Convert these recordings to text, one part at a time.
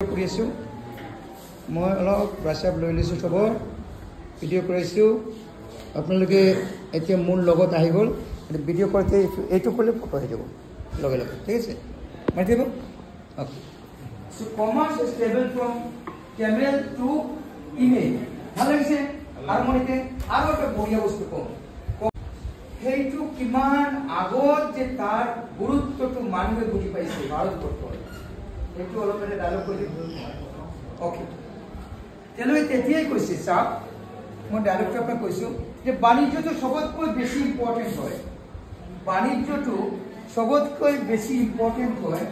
কৰি আছো মই অলপ ব্ৰাছআপ লৈ লৈছো খবৰ ভিডিঅ' কৰিছোঁ আপোনালোকে এতিয়া মোৰ লগত আহি গ'ল ভিডিঅ' কৰোঁতে এইটো কৰিলে ফটো আহি যাব লগে লগে ঠিক আছে মাতি দিব okay so commerce is table from camel to image ভাল লাগিছে আৰু মই এতিয়া আৰু এটা বঢ়িয়া বস্তু কম সেইটো কিমান আগত যে তাৰ গুৰুত্বটো মানুহে বুজি পাইছে ভাৰতবৰ্ষৰ এইটো অলপ এটা ডায়লগ কৰি ওকে তেনে তেতিয়াই কৈছে চাওক মই ডায়লগটো আপোনাক কৈছোঁ যে বাণিজ্যটো সবতকৈ বেছি ইম্পৰ্টেণ্ট হয় বাণিজ্যটো সবতকৈ বেছি ইম্পৰ্টেণ্ট হয়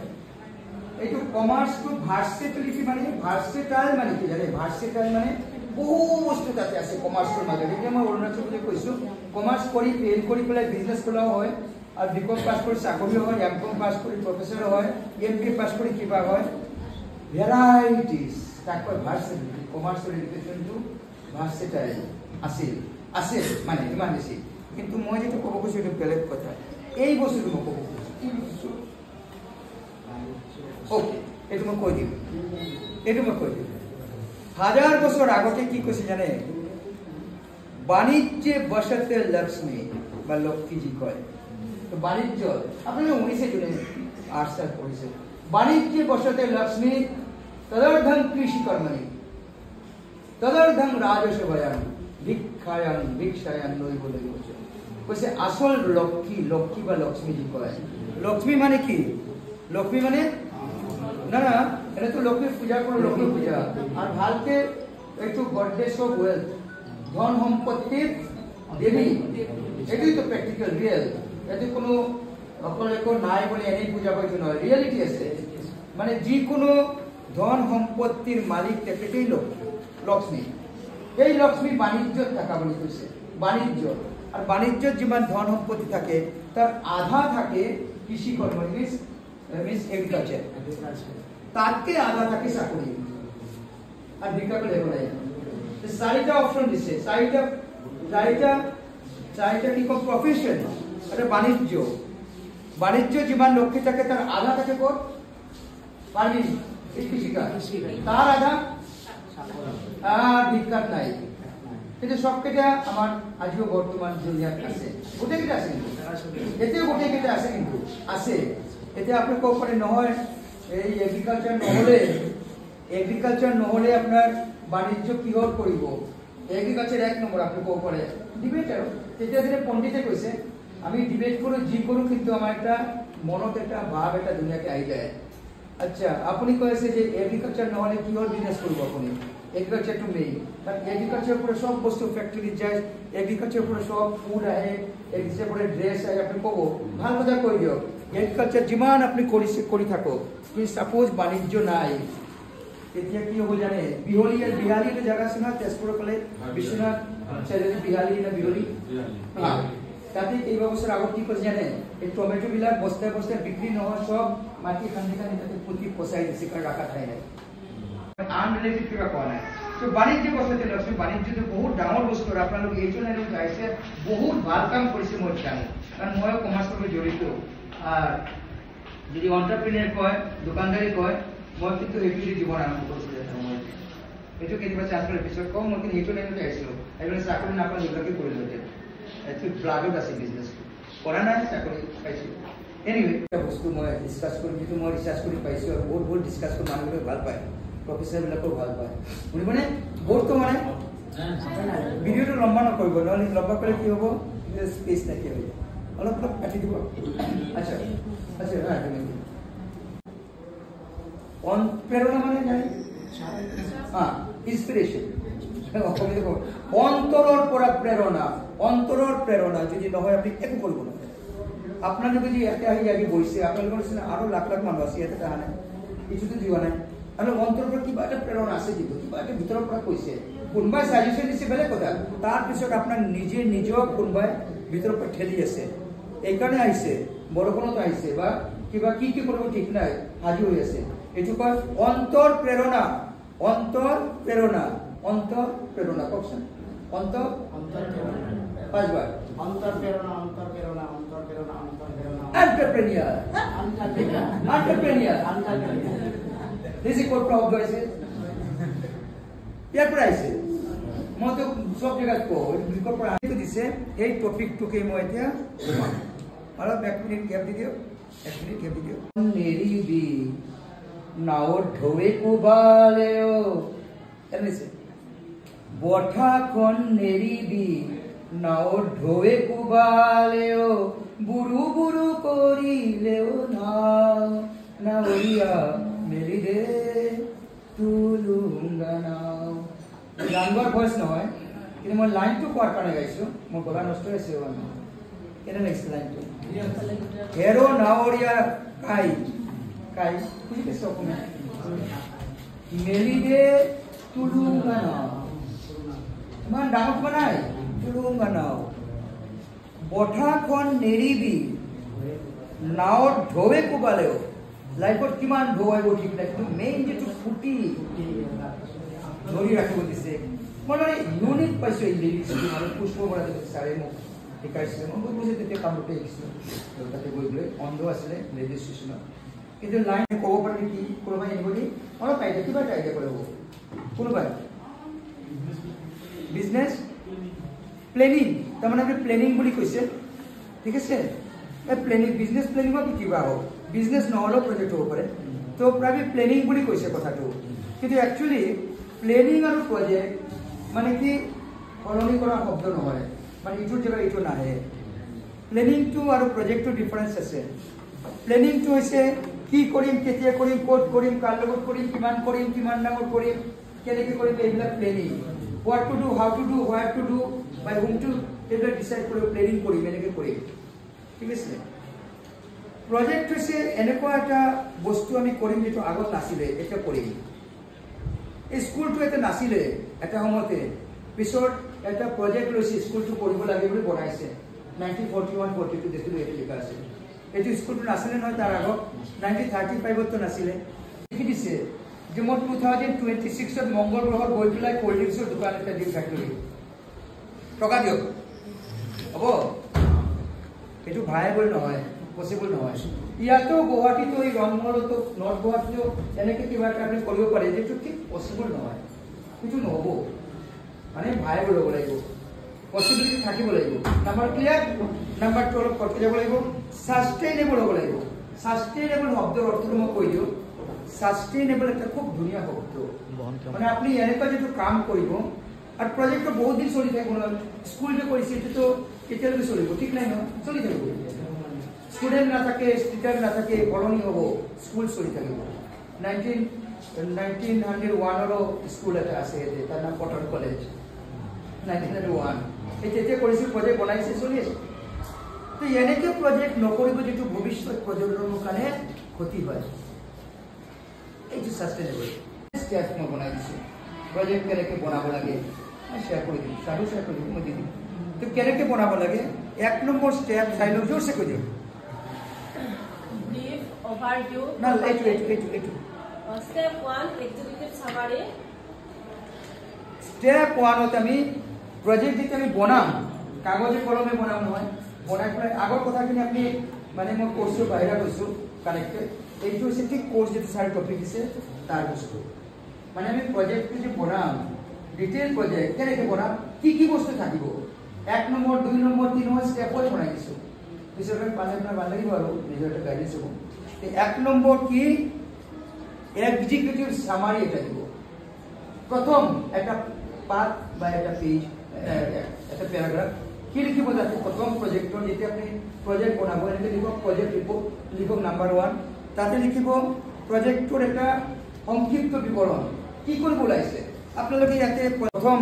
এইটো কমাৰ্চটো ভাৰ্চেটিলিটি মানে ভাৰ্চেটাইল মানে কি জানে ভাৰ্চেটাইল মানে বহু বস্তু তাতে আছে কমাৰ্চৰ মাজত এতিয়া মই অৰুণাচল বুলি কৈছোঁ কমাৰ্চ কৰি ফেইল কৰি পেলাই বিজনেছ খোলাও হয় আর বিকম পাস করে চাকরি হয় এমকম পাস করে প্রফেসর হয় এমপি পাস করে কিবা হয় ভ্যারাইটিস তারপর ভার্সিটি কমার্সিয়াল এডুকেশনটো ভার্সেটাইল আছে মানে ইমান বেছি কিন্তু মই যেটা ক'ব খুজিছোঁ এটা বেলেগ কথা এই বস্তুটো মই ক'ব খুজিছোঁ ওকে এইটো মই কৈ দিম হাজার বছর আগতে কি কৈছে জানে বাণিজ্যে বসতে লক্ষ্মী বা লক্ষ্মীজি কয় তো বাণিজ্য আপনারা 19 জুনে আর্টস পড়েছেন বাণিজ্যে বসতে লক্ষ্মী তদর্ধম কৃষি কর্মণি তদর্ধম রাজসেবায়ান ভিক্ষায়ান নই বলে বলছেন কইছে আসল লক্ষ্মী বা লক্ষ্মীজি কয় লক্ষ্মী মানে কি লক্ষ্মী মানে না না এটা তো লক্ষ্মী পূজা করো লক্ষ্মী পূজা আর ভালকে একটু গডনেস অফ ওয়েলথ ধন সম্পত্তির দেবী এটাই তো প্র্যাকটিক্যাল রিয়েল এতে কোনো অকলেকো নাই বলে এনেই পূজা করতে নয় রিয়েলিটি আছে মানে যে কোনো ধন সম্পত্তির মালিক তেখেতেই লক্ষ্মী এই লক্ষ্মী বাণিজ্য থাকা বলে কৈছে বাণিজ্য আর বাণিজ্যত যিমান ধন সম্পত্তি থাকে তার আধা থাকে কৃষি কর্ম মিন্স এগ্রিকালচার তাকে আধা থাকে চাকরি আর ভিক্ষা করে লেখো নাই চারিটা অপশন দিছে চারিটা কি কম প্রফেশন এটা বাণিজ্য যিমান লক্ষ্মী থাকে তার আধা থাকে ক'ত ফার্মিং কৃষিকাজ তার আধা ভিক্ষাত নাই কিন্তু সবকেইটা আমার আজিও বর্তমান দুনিয়াত আছে গোটেইকেইটা আছে কিন্তু এতিয়াও গোটেইকেইটা আছে কিন্তু আছে এতিয়া আপনি ক'ব পাৰে নহয় এই এগ্ৰিকালচাৰ নহলে আপনাৰ বাণিজ্য কিহত কৰিব এগ্ৰিকালচাৰ এক নম্বৰ আপনি ক'ব পাৰে ডিবেট আৰু তেতিয়া দিনে পণ্ডিতে কৈছে আমি ডিবেট কৰো যি কৰো কিন্তু আমার একটা মনত একটা ভাব একটা দুনিয়াতে আহি যায় আচ্ছা আপনি কৈছে যে এগ্রিকালচার নহলে কিহৰ বিজনেস কৰিব আপনি এগ্রিকালচার টু মেইন কারণ এগ্রিকালচার পুরো সব বস্তু ফ্যাক্টরি যায় এগ্রিকালচার পুরো সব ফুড আহে এগ্রিকালচার পুরো ড্রেস আহে আপনি ক'ব ভাল কথা কৈ দিয়ক এগ্রিকালচার যিমান আপনি কৰি থাকক কিন্তু সাপোজ বাণিজ্য নাই তেতিয়া কি হ'ব জানে বিহালী এটা জায়গা আছে না তেজপুৰৰ ফালে বিশ্বনাথ চাৰিআলি বিহালী না বিহলী তাতে এই বছৰ আগত কি কৈছে জানে এই টমেটো বিলাক বস্তাই বস্তাই বিক্ৰী নহয় সব মাটি খান্দি তাতে পুতি পচাই দিছে কাৰণ ৰাখা ঠাই নাই আনৰিলেটেড কিবা কোৱা নাই তো বাণিজ্য বস্তুতে লক্ষ্মী বাণিজ্যটো বহুত ডাঙৰ বস্তু আৰু আপোনালোকে এইটো লাইনত যাইছে বহুত ভাল কাম কৰিছে মই জানো কাৰণ মই কমাৰ্চৰ লগত জড়িত আৰ যদি এন্টাৰপ্ৰেনিয়াৰ কয় দোকানদাৰি কয় মই কিন্তু এইটো জীৱন আৰম্ভ কৰিছিলো সময় এইটো কেতিয়াবা চাকৰিৰ পিছত কম মই কিন্তু এইটো লাইনত আহিছিলো এইবিলাক চাকৰি নাপালে এইবিলাকে কৰিলো এইটো ব্লাডত আছে বিজনেছ কৰা নাই চাকৰি পাইছো এনিৱে এটা বস্তু মই ডিছকাছ কৰিম যিটো মই ৰিচাৰ্চ কৰি পাইছো আৰু বহুত ডিছকাছ কৰি মানুহবোৰে ভাল পায় প্ৰফেচাৰবিলাকেও ভাল পায় বুজিবনে বহুত মানে ভিডিঅ'টো লম্বা নকৰিব নহ'লে লম্বা কৰিলে কি হ'ব স্পেচ নাইকিয়া হৈ যাব অলপ কাটি দিব আচ্ছা হ্যাঁ প্রেরণা মানে জানি হ্যাঁ ইন্সপিরেশন অন্তৰৰ পৰা প্ৰেৰণা যদি নহয় আপনি একো কৰিব নোৱাৰে আপোনালোকে যদি ইয়াতে আহি বহিছে আপোনালোকৰ নিচিনা আৰু লাখ মানুহ আছে ইয়াতে অহা নাই কিছুতো যোৱা নাই আৰু অন্তৰৰ পৰা কিবা এটা প্ৰেৰণা আছে যিটো কিবা এটা ভিতৰৰ পৰা কৈছে কোনোবাই সাজেশন দিছে বেলেগ কথা তাৰপিছত আপোনাৰ নিজক কোনোবাই ভিতৰৰ পৰা ঠেলি আছে এইকাৰণে আহিছে বৰষুণত আহিছে বা কিবা কি কৰিব ঠিক নাই হাজি হৈ আছে এইটো কয় অন্তৰ প্ৰেৰণা কওকচোন পাঁচবাৰ অন্তৰ প্ৰেৰণা এন্টাৰপ্ৰেনিয়াৰ বেছি ক'ৰ পৰা শব্দ আহিছে ইয়াৰ পৰা আহিছে মইতো সব জায়গাত কওঁ গ্ৰীকৰ পৰা আনি দিছে এই টপিকটোকে মই এতিয়া অলপ 1 মিনিট গ্যাপ দি দিওঁ 1 মিনিট গ্যাপ দি দিওঁ নেৰিবি নাৱৰ ঢৌৱে কোবালেও এনেছে বঠাখন নেৰিবি নাৱৰ ঢৌৱে কোবালেও বুৰু বুৰু কৰিলেও নাৱৰীয়া মেলি দে তুলুংগা নাও গান গোৱাৰ ভইচ নহয় কিন্তু মই লাইনটো কোৱাৰ কাৰণে গাইছোঁ মোৰ গলা নষ্ট হৈছে কেনে লাগিছে লাইনটো হেৰ নাৱৰীয়া কাই কাই বুজি পাইছে অসমীয়া মেলি দে তুলুংগা নাও ইমান ডাঙৰ কিবা নাই তুলুংগা নাও বঠাখন নেৰিবি নাৱৰ ঢৌৱে কোবালেও লাইফত কিমান ঢৌ আহিব ঠিক নাই কিন্তু মেইন যিটো ফুটি ধৰি ৰাখিব দিছে মই মানে ইউনিক পাইছোঁ এই লিৰিক্সটো মানে পুষ্প বৰা ছাৰে মোক শিকাইছিলে মই বহুত বছৰ তেতিয়া কামৰূপে শিকিছিলোঁ তাতে গৈ গৈ অন্ধ আছিলে ৰেডিঅ' ষ্টেচনত কিন্তু লাইন ক'ব পাৰে নেকি কোনোবাই এনিবডি অলপ আইডিয়া কিবা এটা আইডিয়া কৰিব কোনোবাই বিজনেছ প্লেনিং তাৰমানে আপুনি প্লেনিং বুলি কৈছে ঠিক আছে এই প্লেনিং বিজনেছ প্লেনিঙত কিবা হওক বিজনেছ নহ'লেও প্ৰজেক্ট হ'ব পাৰে তো প্ৰায় প্লেনিং বুলি কৈছে কথাটো কিন্তু একচুৱেলি প্লেনিং আৰু প্ৰজেক্ট মানে কি সলনি কৰা শব্দ নহয় মানে ইটোৰ জেগাত ইটো নাহে প্লেনিংটো আৰু প্ৰজেক্টটো ডিফাৰেঞ্চ আছে প্লেনিংটো হৈছে কি কৰিম কেতিয়া কৰিম ক'ত কৰিম কাৰ লগত কৰিম কিমান ডাঙৰ কৰিম কেনেকৈ কৰিম এইবিলাক planning what to do how to do what to do by home to এইবিলাক ডিচাইড কৰিব প্লেনিং কৰিম এনেকৈ কৰিম ঠিক আছে প্ৰজেক্ট হৈছে এনেকুৱা এটা বস্তু আমি কৰিম যিটো আগত নাছিলে এতিয়া কৰিম এই স্কুলটো এটা নাছিলে এটা সময়তে পিছত এটা প্ৰজেক্ট লৈছে স্কুলটো কৰিব লাগে বুলি বনাইছে 1941-42 দেখিলোঁ এইটো লিখা আছে এইটো স্কুলটো নাছিলে নহয় তাৰ আগত 1935তো নাছিলে লিখি দিছে যে মই 2026ত মংগল গ্ৰহত গৈ পেলাই ক'ল্ড ড্ৰিংকছৰ দোকান এটা দিম ফেক্টৰী টকা দিয়ক হ'ব এইটো ভাইবল নহয় পচিবল নহয় ইয়াতো গুৱাহাটীতো এই ৰংমলতো নৰ্থ গুৱাহাটীতো এনেকৈ কিবা এটা আপুনি কৰিব পাৰে যিটো ঠিক পচিবল নহয় সেইটো নহ'ব মানে ভাইবল হ'ব লাগিব পচিবিলিটি থাকিব লাগিব নাম্বাৰ ক্লিয়াৰ নাম্বাৰ 2 অলপ কষ্ট যাব লাগিব সাস্টেইনেবল হ'ব লাগিব সাস্টেইনেবল শব্দৰ অৰ্থটো মই কৈ দিওঁ সাস্টেইনেবল এটা খুব ধুনীয়া শব্দ মানে আপুনি এনেকুৱা যিটো কাম কৰিব আৰু প্ৰজেক্টটো বহুত দিন চলি থাকিব নহয় স্কুল যে কৰিছে এইটোতো কেতিয়ালৈকে চলিব ঠিক নাই নহয় চলি থাকিব স্টুডেন্ট নাথাকে টিচাৰ নাথাকে কলনি হ'ব স্কুল চলি থাকিব 1901ৰো স্কুল এটা আছে তাৰ নাম কটন কলেজ 1901 এই তেতিয়া কৰিছিল প্ৰজেক্ট বনাইছে চলি আছে তো এনেকৈ প্ৰজেক্ট নকৰিব যিটো ভৱিষ্যত প্ৰজন্মৰ কাৰণে ক্ষতি হয় এইটো সাস্টেইনেবল ষ্টেপ মই বনাই দিছোঁ প্ৰজেক্ট কেনেকৈ বনাব লাগে মই শ্বেয়াৰ কৰি দিম শ্বেয়াৰ কৰি দিম মই দি দিম তো কেনেকৈ বনাব লাগে 1 নম্বৰ ষ্টেপ চাই লওক জোৰছে কৈ দিয়ক overview. No, eight. Step 1, executive summary. Step 1 होता मी project जितना मी बनाम कागज़े कलमे बनाम नहीं बनाए पर आगर कथा कि अपनी माने मैं कोर्स जो बाहर कोर्स कनेक्टेड एक जो से ठीक कोर्स जितना सारे टॉपिक से तार बस्तु माने मैं प्रोजेक्ट जो बनाम डिटेल प्रोजेक्ट क्या लेके बनाम की बस्तु था कि वो 1 number 2 number 3 number step one बनाई दिसो पिछले बार पाले अपना वाले ही बारो निजर टा गाइडेंस हो 1 নম্বৰ কি এক্সিকিউটিভ সামাৰি এটা দিব প্ৰথম একটা পাৰ্ট বা একটা পেজ একটা প্যাৰাগ্ৰাফ কি লিখিব যাতে প্ৰথম প্ৰজেক্টৰ যেতে আপনি প্ৰজেক্ট বনাব এনেকে লিখব প্ৰজেক্ট লিখব নাম্বাৰ 1 তাতে লিখিব প্ৰজেক্টৰ এটা সংক্ষিপ্ত বিৱৰণ কি কৰিব লাইছে আপোনালোকে ইয়াতে প্ৰথম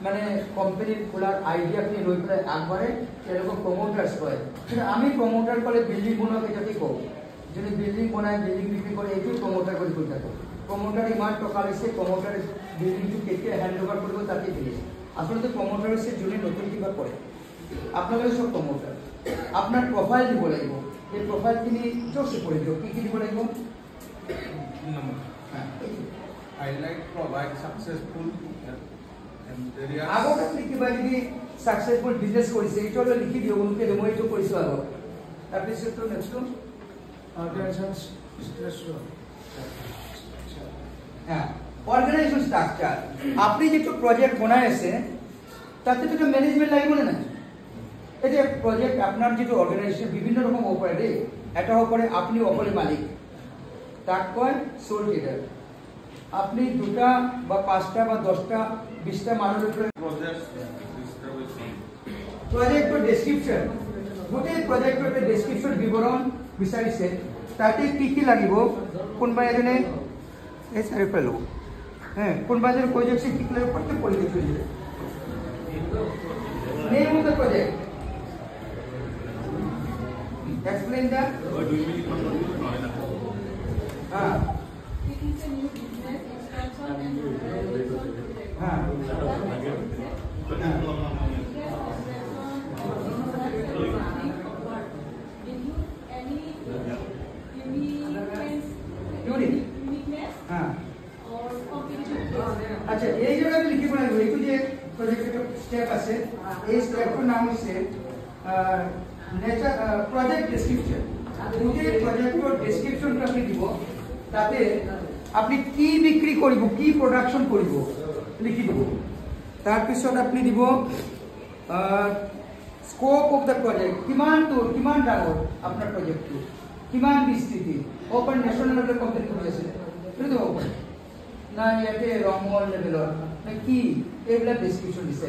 মানে কোম্পানিৰ খোলাৰ আইডিয়া আপনি লৈ পেলাই আগবাৰে তেওঁলোকক প্ৰমোটাৰস কয় কিন্তু আমি প্ৰমোটাৰ কলে বিল্ডিং বনোৱা কেটাকে কওঁ যদি বিল্ডিং বনায় বিল্ডিং বিক্রি করে এইটো প্রমোটার করে কই থাকে প্রমোটার ইমান টকা লৈছে প্রমোটার বিল্ডিংটো কেতিয়া হ্যান্ড ওভার কৰিব তাতে দিয়ে আসলে প্ৰমোটাৰ হচ্ছে যোনে নতুন কিবা কৰে আপোনালোকে সব প্ৰমোটাৰ আপনাৰ প্ৰোফাইল দিব লাগিব এই প্ৰোফাইলখিনি জোৰছে কৰি দিও কি দিব লাগিব number I like provide successful areas আগত আপনি কিবা যদি সাকসেসফুল বিজনেস কৰিছে এইটো লিখি দিও উনকে মই এইটো কৰিছো আগত তাৰপিছত নেক্সট organizations stressful হ্যাঁ অর্গানাইজেশন স্ট্রাকচার আপনি যেটো প্রজেক্ট বনাই আছে তাতে তো ম্যানেজমেন্ট লাগিব না এই যে প্রজেক্ট আপনার যেটো অর্গানাইজেশন বিভিন্ন রকম হ'ব পাৰে দেই এটা হ'ব পাৰে আপনি অকলে মালিক তাক কয় সোল ট্ৰেডাৰ আপনি দুটা বা পাঁচটা বা 10টা 20টা মানুষেৰ উপৰে প্ৰজেক্টৰ ডেসক্ৰিপশন গোটেই প্ৰজেক্টৰ ডেসক্ৰিপশন বিৱৰণ বিচাৰিছে তাতে কি লাগিব কোনবা এজনে এই চাৰিফালে ল'ব হ্যাঁ কোনবা এজনে কৈ দিছে কি লাগিব প্ৰত্যেক পঢ়ি দিছে name of the project explain that It is a new business expansion and uniqueness or competitive. আচ্ছা এই যে আমি লিখি বনাই এই যে প্রজেক্টের স্টেপ আছে এই স্টেপের নাম হচ্ছে নেচার প্রজেক্ট ডেসক্রিপশন এই প্রজেক্টের ডেসক্রিপশনটা আপনি দিব তাতে আপনি কি বিক্রি করিব কি প্রোডাকশন করিব লিখি দিব তার পিছত আপনি দিব স্কোপ অফ দ্য প্রজেক্ট কিমান দূর কিমান ডাঙৰ আপনাৰ প্ৰজেক্টটো কিমান বিস্তৃতি ওপেন ন্যাশনাল লেভেল কোম্পানি কৰিছে সেইটো হ'ব পাৰে না ইয়াতে ৰংমল লেভেলৰ না কি এইবিলাক ডেসক্ৰিপশন দিছে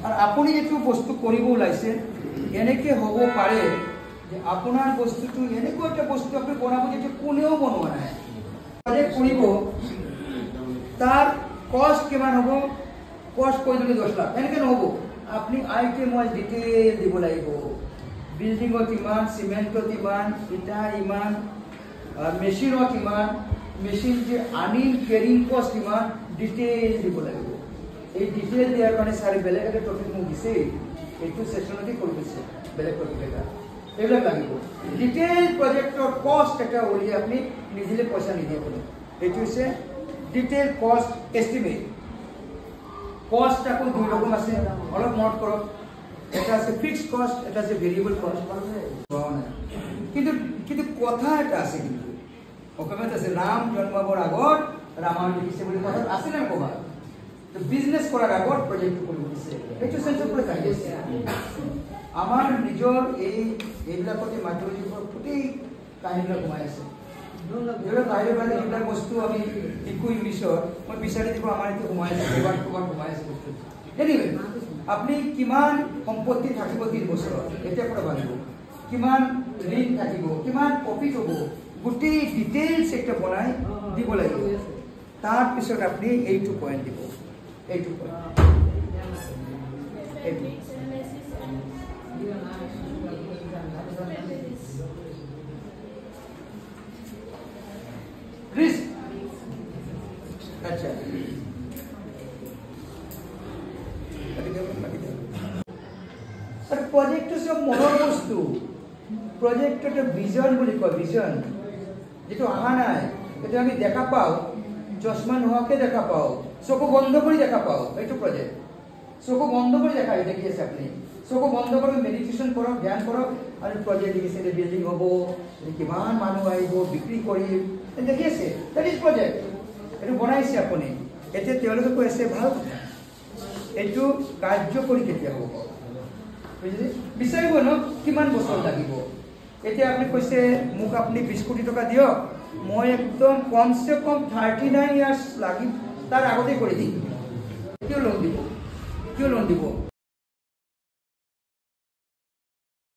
আৰ আপুনি যেটো বস্তু কৰিব ওলাইছে এনেকে হ'ব পাৰে যে আপোনাৰ বস্তুটো এনেকুৱা একটা বস্তু আপনি বনাব যেটো কোনেও বনোৱা নাই প্ৰজেক্ট কৰিব তার কষ্ট কিমান হ'ব কষ্ট কৈ দিলে 10 লাখ এনেকে নহব আপনি আইটেম ওয়াইজ ডিটেইল দিব লাগিব বিল্ডিংত ইমান সিমেন্টত ইমান ইটা ইমান মেশিনত ইমান মেশিন যে আনিং কেরিং কষ্ট ইমান ডিটেইল দিব লাগিব এই ডিটেইল দিয়াৰ কাৰণে সাৰি বেলেগ এটা টপিক মোক দিছে এইটো সেশনতে কৰিছে বেলেগ টপিক এটা এইবিলাক লাগিব ডিটেইল প্ৰজেক্টৰ কষ্ট এটা ওলি আপনি নিজে পয়সা নিদিয়ে বলে এইটো হচ্ছে ডিটেইল কষ্ট এস্টিমেট কষ্ট টাকো দুই রকম আছে অলপ নোট করো এটা আছে ফিক্সড কষ্ট এটা আছে ভেরিয়েবল কষ্ট কিন্তু কিন্তু কথা এটা আছে কিন্তু ওখানে আছে রাম জন্মাবার আগত রামায়ণ লিখিছে বলে কথা আছে না কবা তো বিজনেস করার আগত প্রজেক্ট করে দিছে এইটো সেন্সর করে কাহিনী আছে আমার নিজৰ এইবিলাকতে মাইথোলজিৰ গোটেই কাহিনীবিলাক সোমাই আছে যেবিলাক বাহিৰে বাহিৰে যিবিলাক বস্তু আমি শিকো ইংলিছত মই বিচাৰি দিব আমাৰ এতিয়া সোমাই আছে ক'ৰবাত সোমাই আছে বস্তু এনিৱে আপুনি কিমান সম্পত্তি থাকিব 3 বছৰত এতিয়াৰ পৰা ভাবিব কিমান ঋণ থাকিব কিমান প্ৰফিট হ'ব গোটেই ডিটেইলছ একটা বনাই দিব লাগিব তাৰ পিছত আপুনি এইটো পইণ্ট দিব এইটো পইণ্ট रिस्क अच्छा सर प्रोजेक्ट सब मनर बस्तु प्रोजेक्ट विजन विजन जो अहा ना ये देखा पाओ चश्मा नोके देखा पाओ चकु बंद कर देखा पाओ ये प्रोजेक्ट चकु बंद कर देखा देखिए अपनी चकु बंद कर मेडिटेशन करो ध्यान करो और प्रोजेक्ट देखिए बिल्डिंग हम किमान मानु आइब बिक्री करिम देखिए दैट इज प्रोजेक्ट ये बनाइছে আপুনি এতিয়া তেওঁলোকে কৈ আছে ভাল এইটো কাৰ্যকৰী কেতিয়া হ'ব বুজিলে বিচাৰিব ন কিমান বছৰ লাগিব এতিয়া আপুনি কৈছে মোক আপুনি 20 কোটি টকা দিয়ক মই একদম কমসে কম 39 ইয়ার্স লাগি তার আগতে কৰি দিম কিয় লোন দিব